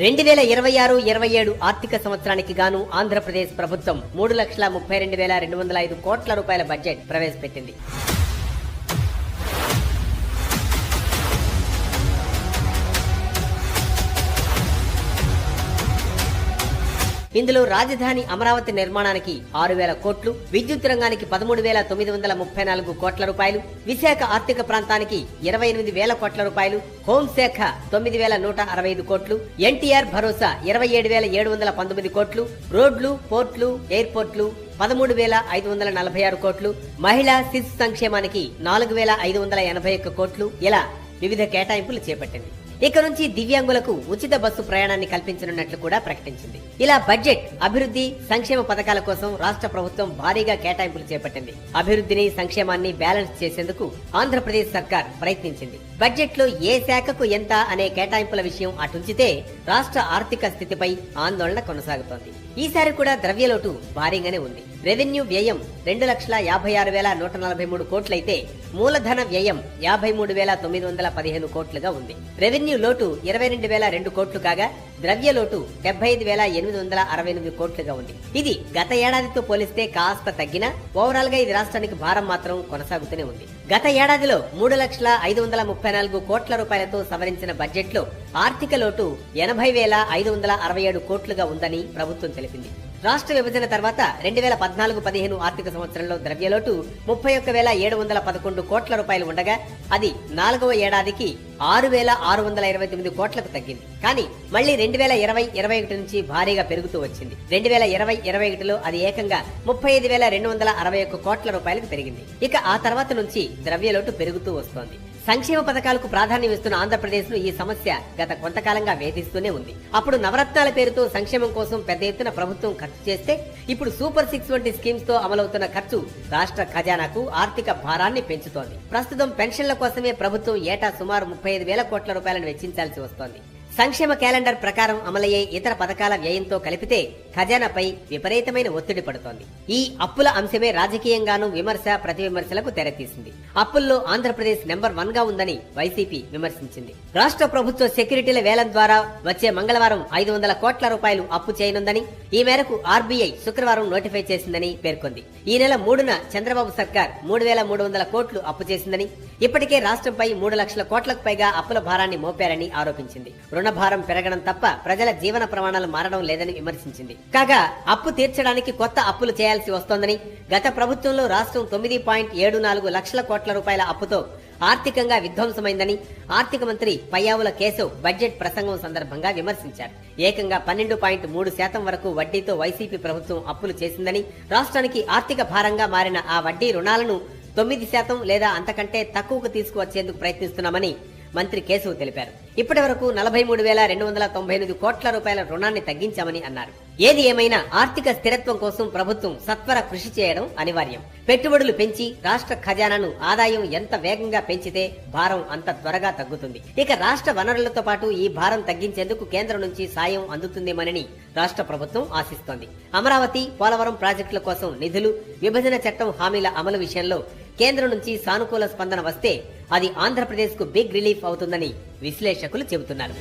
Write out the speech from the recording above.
2026-27 ఆర్థిక సంవత్సరానికి గాను ఆంధ్రప్రదేశ్ ప్రభుత్వం 3,32,205 కోట్ల రూపాయల బడ్జెట్ ప్రవేశపెట్టింది. ఇందులో రాజధాని అమరావతి నిర్మాణానికి 6,000 కోట్లు, విద్యుత్ రంగానికి 13,934 కోట్ల రూపాయలు, విశాఖ ఆర్థిక ప్రాంతానికి 28,000 కోట్ల రూపాయలు, హోంశాఖ 9,165 కోట్లు, ఎన్టీఆర్ భరోసా 27,719 కోట్లు, రోడ్లు, పోర్ట్లు, ఎయిర్పోర్ట్లు 13,546 కోట్లు, మహిళా శిశు సంక్షేమానికి 4,581 కోట్లు ఇలా వివిధ కేటాయింపులు చేపట్టింది. ఇక నుంచి దివ్యాంగులకు ఉచిత బస్సు ప్రయాణాన్ని కల్పించనున్నట్లు కూడా ప్రకటించింది. ఇలా బడ్జెట్ అభివృద్ధి సంక్షేమ పథకాల కోసం రాష్ట్ర ప్రభుత్వం భారీగా కేటాయింపులు చేపట్టింది. అభివృద్ధిని సంక్షేమాన్ని బ్యాలెన్స్ చేసేందుకు ఆంధ్రప్రదేశ్ సర్కార్ ప్రయత్నించింది. బడ్జెట్ లో ఏ శాఖకు ఎంత అనే కేటాయింపుల విషయం అటుంచితే రాష్ట్ర ఆర్థిక స్థితిపై ఆందోళన కొనసాగుతోంది. ఈసారి కూడా ద్రవ్యలోటు భారీగానే ఉంది. రెవెన్యూ వ్యయం 2,56,143 కోట్లయితే మూలధన వ్యయం 53,915 కోట్లుగా ఉంది. రెవెన్యూ లోటు 22,002 కోట్లు కాగా ద్రవ్య లోటు 75,868 కోట్లుగా ఉంది. ఇది గత ఏడాదితో పోలిస్తే కాస్త తగ్గినా ఓవరాల్ గా ఇది రాష్ట్రానికి భారం మాత్రం కొనసాగుతూనే ఉంది. గత ఏడాదిలో 3,534 కోట్ల రూపాయలతో సవరించిన బడ్జెట్ లో ఆర్థిక లోటు 80,567 కోట్లుగా ఉందని ప్రభుత్వం తెలిపింది. రాష్ట్ర విభజన తర్వాత 2014-15 ఆర్థిక సంవత్సరంలో ద్రవ్యలోటు 31,711 కోట్ల రూపాయలు ఉండగా అది 4వ ఏడాదికి 6,629 కోట్లకు తగ్గింది. కానీ మళ్లీ 2020-21 నుంచి భారీగా పెరుగుతూ వచ్చింది. 2020-21లో అది ఏకంగా 35,261 కోట్ల రూపాయలకు పెరిగింది. ఇక ఆ తర్వాత నుంచి ద్రవ్యలోటు పెరుగుతూ వస్తోంది. సంక్షేమ పథకాలకు ప్రాధాన్యం ఇస్తున్న ఆంధ్రప్రదేశ్ ను ఈ సమస్య గత కొంతకాలంగా వేధిస్తూనే ఉంది. అప్పుడు నవరత్నాల పేరుతో సంక్షేమం కోసం పెద్ద ఎత్తున ప్రభుత్వం ఖర్చు చేస్తే ఇప్పుడు సూపర్ 6 వంటి స్కీమ్స్ తో అమలవుతున్న ఖర్చు రాష్ట్ర ఖజానాకు ఆర్థిక భారాన్ని పెంచుతోంది. ప్రస్తుతం పెన్షన్ల కోసమే ప్రభుత్వం ఏటా సుమారు 35,000 కోట్ల రూపాయలను వెచ్చించాల్సి వస్తోంది. సంక్షేమ క్యాలెండర్ ప్రకారం అమలయ్యే ఇతర పథకాల వ్యయంతో కలిపితే ఖజానాపై విపరీతమైన ఒత్తిడి పడుతోంది. ఈ అప్పుల అంశమే రాజకీయంగానూ విమర్శ ప్రతి విమర్శలకు తెరతీసింది. అప్పుల్లో ఆంధ్రప్రదేశ్ నెంబర్ 1 గా ఉందని వైసీపీ విమర్శించింది. రాష్ట్ర ప్రభుత్వ సెక్యూరిటీల వేలం ద్వారా వచ్చే మంగళవారం 500 కోట్ల రూపాయలు అప్పు చేయనుందని, ఈ మేరకు ఆర్బీఐ శుక్రవారం నోటిఫై చేసిందని పేర్కొంది. ఈ నెల 3న చంద్రబాబు సర్కార్ 3,300 కోట్లు అప్పు చేసిందని, ఇప్పటికే రాష్ట్రంపై 3 లక్షల కోట్లకు పైగా అప్పుల భారాన్ని మోపారని ఆరోపించింది. రుణభారం పెరగడం తప్ప ప్రజల జీవన ప్రమాణాలు మారడం లేదని విమర్శించింది. కాగా అప్పు తీర్చడానికి కొత్త అప్పులు చేయాల్సి వస్తోందని, గత ప్రభుత్వంలో రాష్ట్రం 9.74 లక్షల కోట్ల రూపాయల అప్పుతో ఆర్థికంగా విధ్వంసమైందని ఆర్థిక మంత్రి పయ్యావుల కేశవ్ బడ్జెట్ ప్రసంగం సందర్భంగా విమర్శించారు. ఏకంగా 12.3% వరకు వడ్డీతో వైసీపీ ప్రభుత్వం అప్పులు చేసిందని, రాష్ట్రానికి ఆర్థిక భారంగా మారిన ఆ వడ్డీ రుణాలను 9% లేదా అంతకంటే తక్కువకు తీసుకువచ్చేందుకు ప్రయత్నిస్తున్నామని మంత్రి కేశవ్ తెలిపారు. ఇప్పటి వరకు 43,298 కోట్ల రూపాయల రుణాన్ని తగ్గించామని అన్నారు. ఏది ఏమైనా ఆర్థిక స్థిరత్వం కోసం ప్రభుత్వం సత్వర కృషి చేయడం అనివార్యం. పెట్టుబడులు పెంచి రాష్ట్ర ఖజానాను ఆదాయం ఎంత వేగంగా పెంచితే భారం అంత త్వరగా తగ్గుతుంది. ఇక రాష్ట్ర వనరులతో పాటు ఈ భారం తగ్గించేందుకు కేంద్రం నుంచి సాయం అందుతుందేమోనని రాష్ట్ర ప్రభుత్వం ఆశిస్తోంది. అమరావతి, పోలవరం ప్రాజెక్టుల కోసం నిధులు, విభజన చట్టం హామీల అమలు విషయంలో కేంద్రం నుంచి సానుకూల స్పందన వస్తే అది ఆంధ్రప్రదేశ్ కు బిగ్ రిలీఫ్ అవుతుందని విశ్లేషకులు చెబుతున్నారు.